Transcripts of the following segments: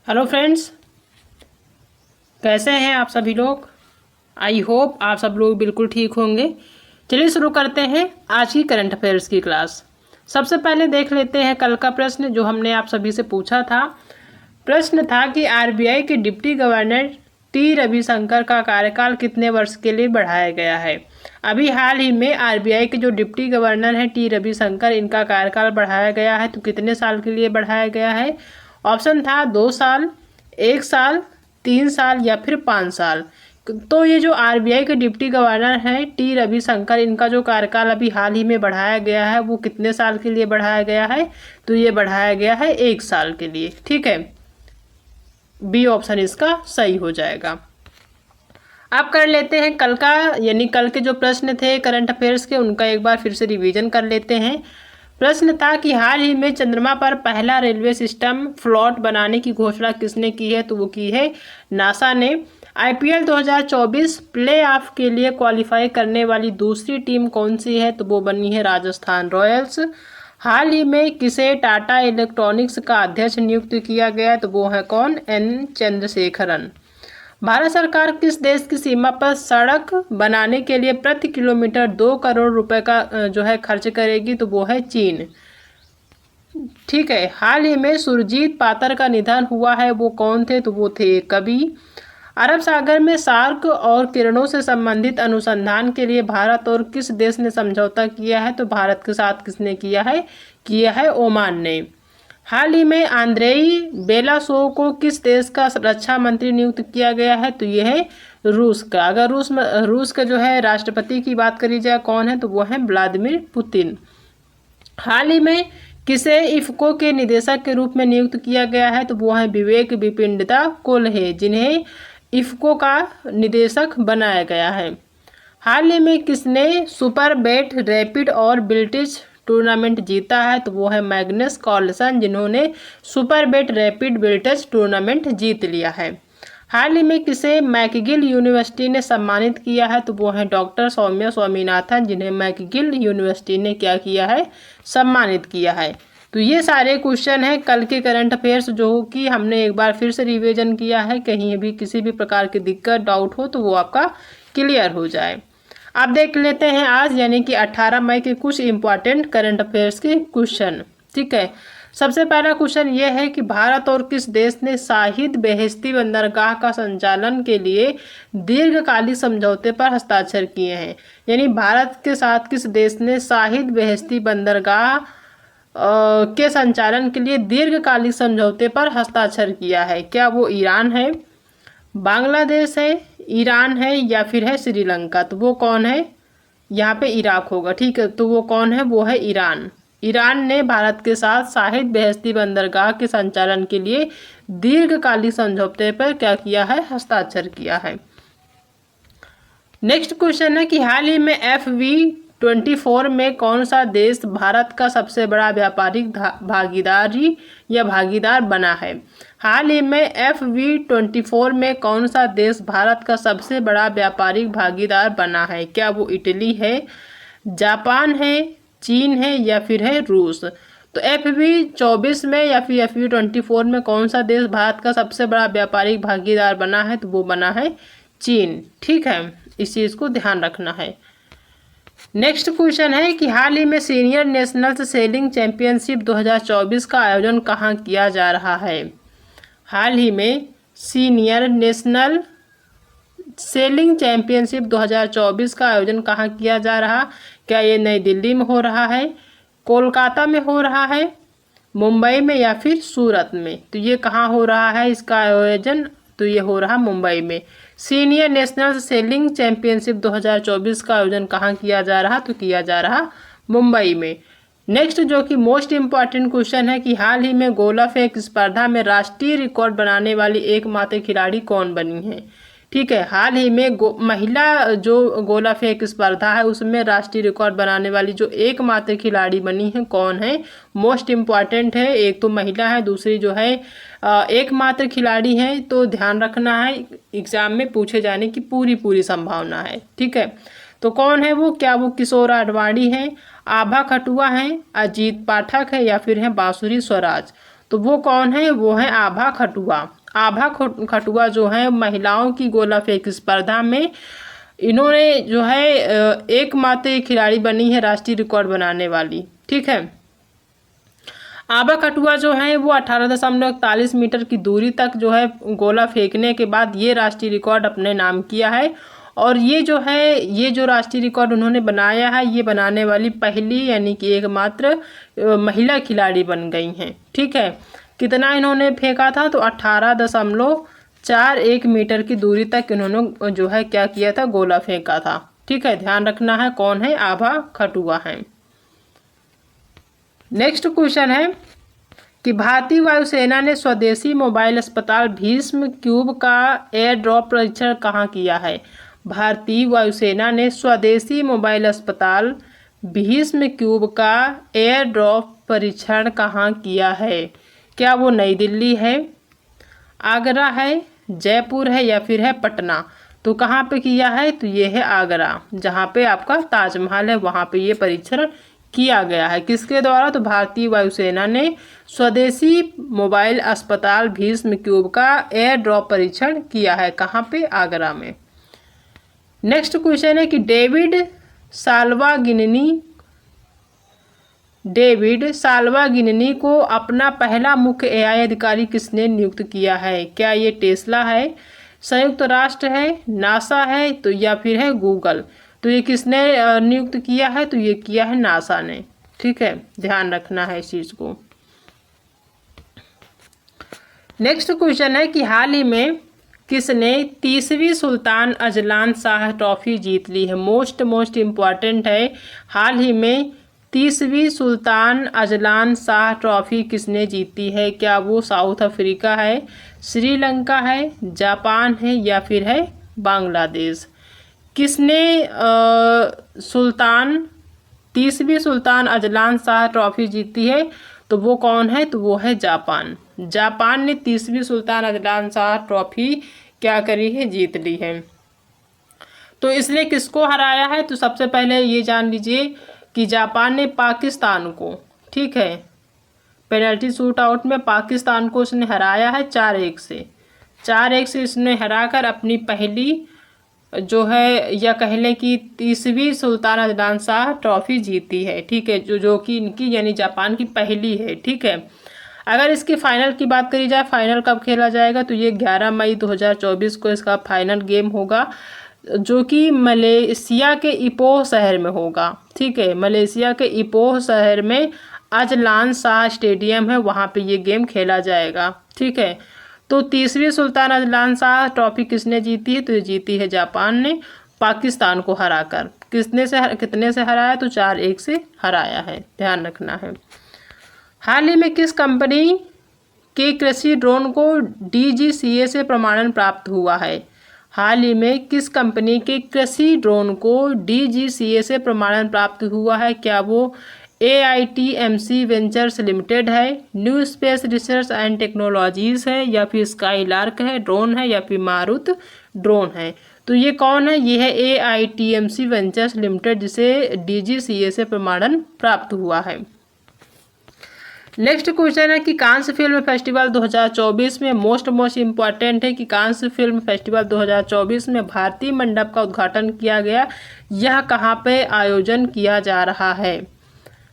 Hello friends, कैसे हैं आप सभी लोग। आई होप आप सब लोग बिल्कुल ठीक होंगे। चलिए शुरू करते हैं आज की करंट अफेयर्स की क्लास। सबसे पहले देख लेते हैं कल का प्रश्न जो हमने आप सभी से पूछा था। प्रश्न था कि आरबीआई के डिप्टी गवर्नर टी रविशंकर का कार्यकाल कितने वर्ष के लिए बढ़ाया गया है। अभी हाल ही में आरबीआई के जो डिप्टी गवर्नर हैं टी रविशंकर, इनका कार्यकाल बढ़ाया गया है। तो कितने साल के लिए बढ़ाया गया है। ऑप्शन था 2 साल, 1 साल, 3 साल या फिर 5 साल। तो ये जो आरबीआई के डिप्टी गवर्नर हैं टी रविशंकर, इनका जो कार्यकाल अभी हाल ही में बढ़ाया गया है वो कितने साल के लिए बढ़ाया गया है। तो ये बढ़ाया गया है 1 साल के लिए। ठीक है, बी ऑप्शन इसका सही हो जाएगा। अब कर लेते हैं कल का, यानी कल के जो प्रश्न थे करंट अफेयर्स के, उनका एक बार फिर से रिवीजन कर लेते हैं। प्रश्न था कि हाल ही में चंद्रमा पर पहला रेलवे सिस्टम फ्लोट बनाने की घोषणा किसने की है। तो वो की है नासा ने। आईपीएल 2024 प्लेऑफ के लिए क्वालिफाई करने वाली दूसरी टीम कौन सी है। तो वो बनी है राजस्थान रॉयल्स। हाल ही में किसे टाटा इलेक्ट्रॉनिक्स का अध्यक्ष नियुक्त किया गया है। तो वो है कौन, एन चंद्रशेखरन। भारत सरकार किस देश की सीमा पर सड़क बनाने के लिए प्रति किलोमीटर 2 करोड़ रुपए का जो है खर्च करेगी। तो वो है चीन। ठीक है, हाल ही में सुरजीत पातर का निधन हुआ है, वो कौन थे। तो वो थे कवि। अरब सागर में सार्क और किरणों से संबंधित अनुसंधान के लिए भारत और किस देश ने समझौता किया है। तो भारत के साथ किसने किया है ओमान ने। हाल ही में आंद्रेई बेलासोव को किस देश का रक्षा मंत्री नियुक्त किया गया है। तो ये है रूस का। अगर रूस का जो है राष्ट्रपति की बात करी जाए कौन है, तो वो है व्लादिमीर पुतिन। हाल ही में किसे इफ्को के निदेशक के रूप में नियुक्त किया गया है। तो वो है विवेक विपिंडदा कोल्हे, जिन्हें इफ्को का निदेशक बनाया गया है। हाल ही में किसने सुपर बेट रैपिड और ब्रिटिश टूर्नामेंट जीता है। तो वो है मैग्नस कार्लसन, जिन्होंने सुपर बेट रैपिड ब्रिटिश टूर्नामेंट जीत लिया है। हाल ही में किसे मैकगिल यूनिवर्सिटी ने सम्मानित किया है। तो वो है डॉक्टर सौम्या स्वामीनाथन, जिन्हें मैकगिल यूनिवर्सिटी ने क्या किया है, सम्मानित किया है। तो ये सारे क्वेश्चन हैं कल के करंट अफेयर्स जो कि हमने एक बार फिर से रिवीजन किया है। कहीं भी किसी भी प्रकार की दिक्कत डाउट हो तो वो आपका क्लियर हो जाए। अब देख लेते हैं आज यानी कि 18 मई के कुछ इंपॉर्टेंट करंट अफेयर्स के क्वेश्चन। ठीक है, सबसे पहला क्वेश्चन ये है कि भारत और किस देश ने शाहिद बेहेश्ती बंदरगाह का संचालन के लिए दीर्घकालिक समझौते पर हस्ताक्षर किए हैं। यानी भारत के साथ किस देश ने शाहिद बेहेश्ती बंदरगाह के संचालन के लिए दीर्घकालिक समझौते पर हस्ताक्षर किया है। क्या वो ईरान है, बांग्लादेश है, ईरान है या फिर है श्रीलंका। तो वो कौन है, यहाँ पे इराक होगा। ठीक है, तो वो कौन है, वो है ईरान। ईरान ने भारत के साथ शाहिद बेहेश्ती बंदरगाह के संचालन के लिए दीर्घकालिक समझौते पर क्या किया है, हस्ताक्षर किया है। नेक्स्ट क्वेश्चन है कि हाल ही में FV24 में कौन सा देश भारत का सबसे बड़ा व्यापारिक भागीदार बना है। हाल ही में FV24 में कौन सा देश भारत का सबसे बड़ा व्यापारिक भागीदार बना है। क्या वो इटली है, जापान है, चीन है या फिर है रूस। तो FV24 में या फिर FV24 में कौन सा देश भारत का सबसे बड़ा व्यापारिक भागीदार बना है। तो वो बना है चीन। ठीक है, इस चीज़ को ध्यान रखना है। नेक्स्ट क्वेश्चन है कि हाल ही में सीनियर नेशनल सेलिंग चैंपियनशिप 2024 का आयोजन कहाँ किया जा रहा है। हाल ही में सीनियर नेशनल सेलिंग चैंपियनशिप 2024 का आयोजन कहाँ किया जा रहा। क्या ये नई दिल्ली में हो रहा है, कोलकाता में हो रहा है, मुंबई में या फिर सूरत में। तो ये कहाँ हो रहा है इसका आयोजन। तो ये हो रहा मुंबई में। सीनियर नेशनल सेलिंग चैंपियनशिप 2024 का आयोजन कहाँ किया जा रहा। तो किया जा रहा मुंबई में। नेक्स्ट जो कि मोस्ट इम्पॉर्टेंट क्वेश्चन है कि हाल ही में गोला फेंक स्पर्धा में राष्ट्रीय रिकॉर्ड बनाने वाली एकमात्र खिलाड़ी कौन बनी है। ठीक है, हाल ही में महिला जो गोला फेंक स्पर्धा है उसमें राष्ट्रीय रिकॉर्ड बनाने वाली जो एकमात्र खिलाड़ी बनी है कौन है, मोस्ट इम्पॉर्टेंट है। एक तो महिला है, दूसरी जो है एकमात्र खिलाड़ी है। तो ध्यान रखना है, एग्जाम में पूछे जाने की पूरी संभावना है। ठीक है, तो कौन है वो, क्या वो किशोर आडवाणी है, आभा खटुआ है, अजीत पाठक है या फिर है बांसुरी स्वराज। तो वो कौन है, वो है आभा खटुआ। आभा खटुआ जो है महिलाओं की गोला फेंक स्पर्धा में इन्होंने जो है एकमात्र खिलाड़ी बनी है राष्ट्रीय रिकॉर्ड बनाने वाली। ठीक है, आभा खटुआ जो है वो 18.41 मीटर की दूरी तक जो है गोला फेंकने के बाद ये राष्ट्रीय रिकॉर्ड अपने नाम किया है। और ये जो राष्ट्रीय रिकॉर्ड उन्होंने बनाया है, ये बनाने वाली पहली यानी कि एकमात्र महिला खिलाड़ी बन गई हैं। ठीक है, कितना इन्होंने फेंका था, तो 18.41 मीटर की दूरी तक इन्होंने जो है क्या किया था, गोला फेंका था। ठीक है, ध्यान रखना है कौन है, आभा खटुआ है। नेक्स्ट क्वेश्चन है कि भारतीय वायुसेना ने स्वदेशी मोबाइल अस्पताल भीष्म क्यूब का एयर ड्रॉप परीक्षण कहाँ किया है। भारतीय वायुसेना ने स्वदेशी मोबाइल अस्पताल भीष्म क्यूब का एयर ड्रॉप परीक्षण कहाँ किया है। क्या वो नई दिल्ली है, आगरा है, जयपुर है या फिर है पटना। तो कहाँ पे किया है, तो ये है आगरा, जहाँ पे आपका ताजमहल है वहाँ पे ये परीक्षण किया गया है। किसके द्वारा, तो भारतीय वायुसेना ने स्वदेशी मोबाइल अस्पताल भीष्म क्यूब का एयर ड्रॉप परीक्षण किया है। कहाँ पे, आगरा में। नेक्स्ट क्वेश्चन है कि डेविड साल्वागिनी को अपना पहला मुख्य एआई अधिकारी किसने नियुक्त किया है। क्या ये टेस्ला है, संयुक्त राष्ट्र है, नासा है, तो या फिर है गूगल। तो ये किसने नियुक्त किया है, तो ये किया है नासा ने। ठीक है, ध्यान रखना है इस चीज को। नेक्स्ट क्वेश्चन है कि हाल ही में किसने 30वीं सुल्तान अजलान शाह ट्रॉफी जीत ली है। मोस्ट इम्पॉर्टेंट है, हाल ही में 30वीं सुल्तान अजलान शाह ट्रॉफी किसने जीती है। क्या वो साउथ अफ्रीका है, श्रीलंका है, जापान है या फिर है बांग्लादेश। किसने 30वीं सुल्तान अजलान शाह ट्रॉफी जीती है, तो वो कौन है, तो वो है जापान। जापान ने 30वीं सुल्तान अजलान शाह ट्रॉफी क्या करी है, जीत ली है। तो इसने किसको हराया है, तो सबसे पहले ये जान लीजिए कि जापान ने पाकिस्तान को, ठीक है, पेनल्टी शूट आउट में पाकिस्तान को इसने हराया है 4-1 से इसने हराकर अपनी पहली जो है या कह लें कि 30वीं सुल्तान अजलान शाह ट्रॉफी जीती है। ठीक है, जो कि इनकी यानी जापान की पहली है। ठीक है, अगर इसकी फाइनल की बात करी जाए, फाइनल कब खेला जाएगा, तो ये 11 मई 2024 को इसका फाइनल गेम होगा, जो कि मलेशिया के इपोह शहर में होगा। ठीक है, मलेशिया के इपोह शहर में अजलान शाह स्टेडियम है, वहाँ पे ये गेम खेला जाएगा। ठीक है, तो 30वीं सुल्तान अजलान शाह ट्रॉफी किसने जीती है, तो ये जीती है जापान ने पाकिस्तान को हराकर। कितने से हराया, तो 4-1 से हराया है, ध्यान रखना है। हाल ही में किस कंपनी के कृषि ड्रोन को DGCA से प्रमाणन प्राप्त हुआ है। हाल ही में किस कंपनी के कृषि ड्रोन को DGCA से प्रमाणन प्राप्त हुआ है। क्या वो AITMC वेंचर्स लिमिटेड है, new space research and technologies है या फिर स्काईलार्क है ड्रोन है या फिर मारुत ड्रोन है। तो ये कौन है, ये है AITMC वेंचर्स लिमिटेड, जिसे DGCA से प्रमाणन प्राप्त हुआ है। नेक्स्ट क्वेश्चन है कि कांस फिल्म फेस्टिवल 2024 में मोस्ट इम्पॉर्टेंट है कि कांस फिल्म फेस्टिवल 2024 में भारतीय मंडप का उद्घाटन किया गया, यह कहाँ पे आयोजन किया जा रहा है।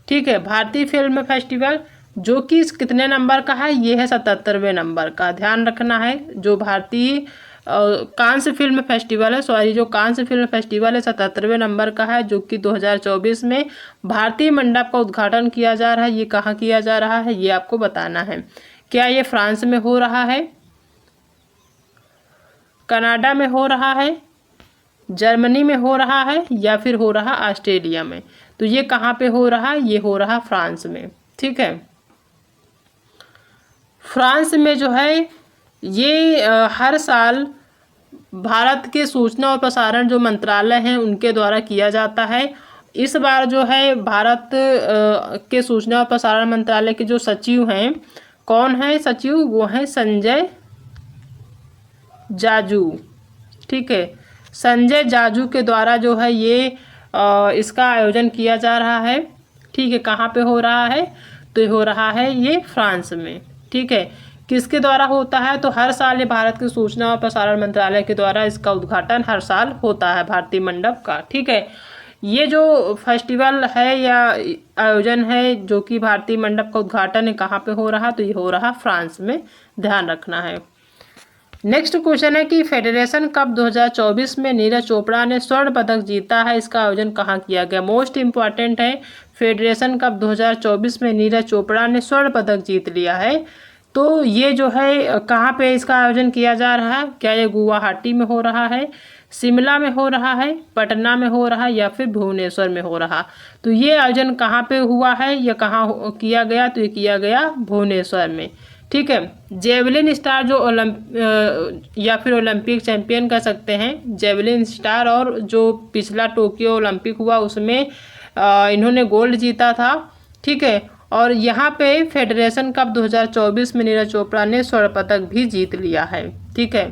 ठीक है, भारतीय फिल्म फेस्टिवल जो कि कितने नंबर का है, ये है 77वें नंबर का, ध्यान रखना है। जो भारतीय कांस फिल्म फेस्टिवल है, जो कांस फिल्म फेस्टिवल है 77वें नंबर का है, जो कि 2024 में भारतीय मंडप का उद्घाटन किया जा रहा है। ये कहाँ किया जा रहा है, ये आपको बताना है। क्या ये फ्रांस में हो रहा है, कनाडा में हो रहा है, जर्मनी में हो रहा है या फिर हो रहा ऑस्ट्रेलिया में। तो ये कहाँ पे हो रहा है, ये हो रहा फ्रांस में। ठीक है, फ्रांस में जो है ये हर साल भारत के सूचना और प्रसारण जो मंत्रालय हैं उनके द्वारा किया जाता है। इस बार जो है भारत के सूचना और प्रसारण मंत्रालय के जो सचिव हैं, कौन है सचिव, वो है संजय जाजू। ठीक है, संजय जाजू के द्वारा जो है ये इसका आयोजन किया जा रहा है। ठीक है, कहाँ पे हो रहा है, तो हो रहा है ये फ्रांस में। ठीक है, किसके द्वारा होता है? तो हर साल ये भारत के सूचना और प्रसारण मंत्रालय के द्वारा इसका उद्घाटन हर साल होता है, भारतीय मंडप का। ठीक है, ये जो फेस्टिवल है या आयोजन है जो कि भारतीय मंडप का उद्घाटन है, कहाँ पे हो रहा? तो ये हो रहा फ्रांस में, ध्यान रखना है। नेक्स्ट क्वेश्चन है कि फेडरेशन कप 2024 में नीरज चोपड़ा ने स्वर्ण पदक जीता है, इसका आयोजन कहाँ किया गया? मोस्ट इंपॉर्टेंट है, फेडरेशन कप 2024 में नीरज चोपड़ा ने स्वर्ण पदक जीत लिया है। तो ये जो है कहाँ पे इसका आयोजन किया जा रहा है? क्या ये गुवाहाटी में हो रहा है, शिमला में हो रहा है, पटना में हो रहा है या फिर भुवनेश्वर में हो रहा? तो ये आयोजन कहाँ पे हुआ है या कहाँ किया गया? तो ये किया गया भुवनेश्वर में। ठीक है, जेवलिन स्टार जो या फिर ओलंपिक चैंपियन कह सकते हैं, जेवलिन स्टार, और जो पिछला टोक्यो ओलंपिक हुआ उसमें इन्होंने गोल्ड जीता था। ठीक है, और यहाँ पे फेडरेशन कप 2024 में नीरज चोपड़ा ने स्वर्ण पदक भी जीत लिया है। ठीक है,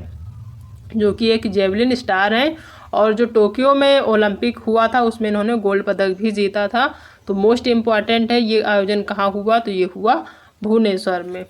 जो कि एक जेवलिन स्टार है, और जो टोक्यो में ओलंपिक हुआ था उसमें इन्होंने गोल्ड पदक भी जीता था। तो मोस्ट इम्पॉर्टेंट है, ये आयोजन कहाँ हुआ? तो ये हुआ भुवनेश्वर में।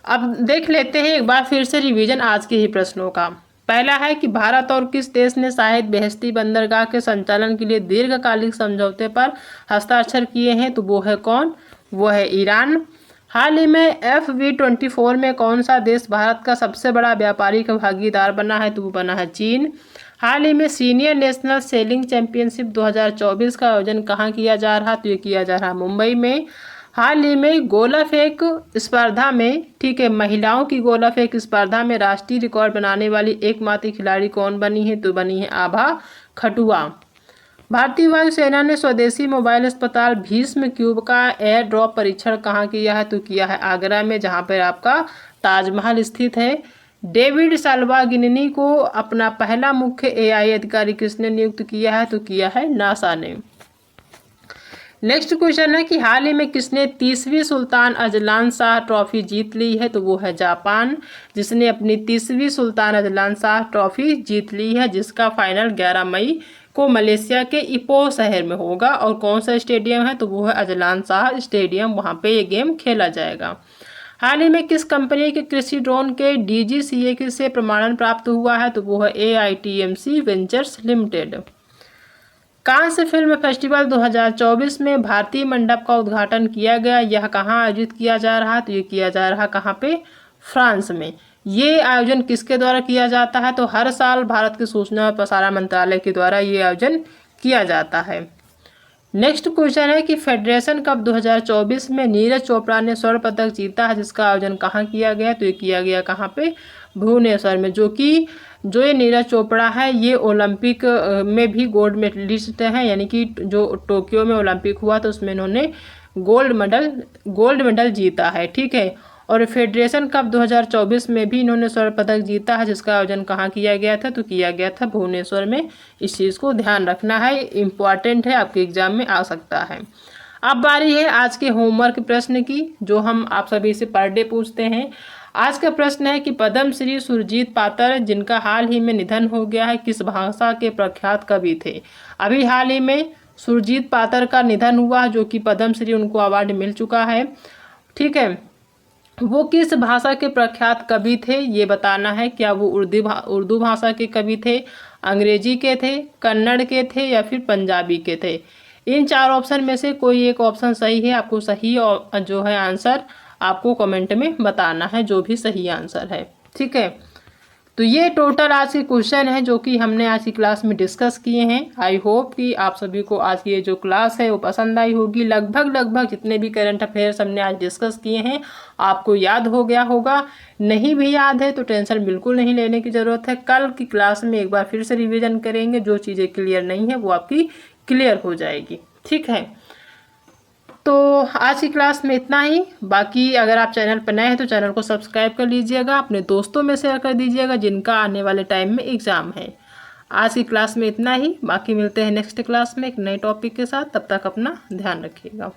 अब देख लेते हैं एक बार फिर से रिवीजन आज के ही प्रश्नों का। पहला है कि भारत और किस देश ने शाहिद बेहेश्ती बंदरगाह के संचालन के लिए दीर्घकालिक समझौते पर हस्ताक्षर किए हैं? तो वो है कौन? वो है ईरान। हाल ही में FV24 में कौन सा देश भारत का सबसे बड़ा व्यापारिक भागीदार बना है? तो वो बना है चीन। हाल ही में सीनियर नेशनल सेलिंग चैंपियनशिप 2024 का आयोजन कहाँ किया जा रहा? तो ये किया जा रहा मुंबई में। हाल ही में गोला फेंक स्पर्धा में, ठीक है, महिलाओं की गोला फेंक स्पर्धा में राष्ट्रीय रिकॉर्ड बनाने वाली एकमात्र खिलाड़ी कौन बनी है? तो बनी है आभा खटुआ। भारतीय वायुसेना ने स्वदेशी मोबाइल अस्पताल भीष्म क्यूब का एयर ड्रॉप परीक्षण कहाँ किया है? तो किया है आगरा में, जहाँ पर आपका ताजमहल स्थित है। डेविड साल्वागिनी को अपना पहला मुख्य AI अधिकारी किसने नियुक्त किया है? तो किया है नासा ने। नेक्स्ट क्वेश्चन है कि हाल ही में किसने 30वीं सुल्तान अजलान शाह ट्रॉफी जीत ली है? तो वो है जापान, जिसने अपनी 30वीं सुल्तान अजलान शाह ट्रॉफी जीत ली है, जिसका फाइनल 11 मई को मलेशिया के इपो शहर में होगा। और कौन सा स्टेडियम है? तो वो है अजलान शाह स्टेडियम, वहाँ पे ये गेम खेला जाएगा। हाल ही में किस कंपनी के कृषि ड्रोन के DGCA से प्रमाणन प्राप्त हुआ है? तो वो है AITMC ventures limited. Cannes film festival 2024 में भारतीय मंडप का उद्घाटन किया गया, यह कहाँ आयोजित किया जा रहा है? तो ये किया जा रहा कहाँ पे? फ्रांस में। ये आयोजन किसके द्वारा किया जाता है? तो हर साल भारत के सूचना और प्रसारण मंत्रालय के द्वारा ये आयोजन किया जाता है। नेक्स्ट क्वेश्चन है कि फेडरेशन कप 2024 में नीरज चोपड़ा ने स्वर्ण पदक जीता है, जिसका आयोजन कहाँ किया गया? तो ये किया गया कहाँ पे? भुवनेश्वर में। जो ये नीरज चोपड़ा है ये ओलंपिक में भी गोल्ड मेडलिस्ट हैं, यानी कि जो टोक्यो में ओलंपिक हुआ तो उसमें इन्होंने गोल्ड मेडल जीता है। ठीक है, और फेडरेशन कप 2024 में भी इन्होंने स्वर्ण पदक जीता है, जिसका आयोजन कहाँ किया गया था? तो किया गया था भुवनेश्वर में। इस चीज़ को ध्यान रखना है, इम्पॉर्टेंट है, आपके एग्जाम में आ सकता है। अब बारी है आज के होमवर्क प्रश्न की, जो हम आप सभी से पर डे पूछते हैं। आज का प्रश्न है कि पद्म श्री सुरजीत पातर, जिनका हाल ही में निधन हो गया है, किस भाषा के प्रख्यात कवि थे? अभी हाल ही में सुरजीत पातर का निधन हुआ, जो कि पद्म श्री उनको अवार्ड मिल चुका है। ठीक है, वो किस भाषा के प्रख्यात कवि थे ये बताना है। क्या वो उर्दू भाषा के कवि थे, अंग्रेजी के थे, कन्नड़ के थे या फिर पंजाबी के थे? इन 4 ऑप्शन में से कोई एक ऑप्शन सही है। आपको सही जो है आंसर आपको कमेंट में बताना है, जो भी सही आंसर है। ठीक है, तो ये टोटल आज के क्वेश्चन है जो कि हमने आज की क्लास में डिस्कस किए हैं। आई होप कि आप सभी को आज की ये जो क्लास है वो पसंद आई होगी। लगभग जितने भी करंट अफेयर्स हमने आज डिस्कस किए हैं आपको याद हो गया होगा। नहीं भी याद है तो टेंशन बिल्कुल नहीं लेने की ज़रूरत है। कल की क्लास में एक बार फिर से रिविज़न करेंगे, जो चीज़ें क्लियर नहीं है वो आपकी क्लियर हो जाएगी। ठीक है, तो आज की क्लास में इतना ही। बाकी अगर आप चैनल पर नए हैं तो चैनल को सब्सक्राइब कर लीजिएगा, अपने दोस्तों में शेयर कर दीजिएगा जिनका आने वाले टाइम में एग्ज़ाम है। आज की क्लास में इतना ही, बाकी मिलते हैं नेक्स्ट क्लास में एक नए टॉपिक के साथ। तब तक अपना ध्यान रखिएगा।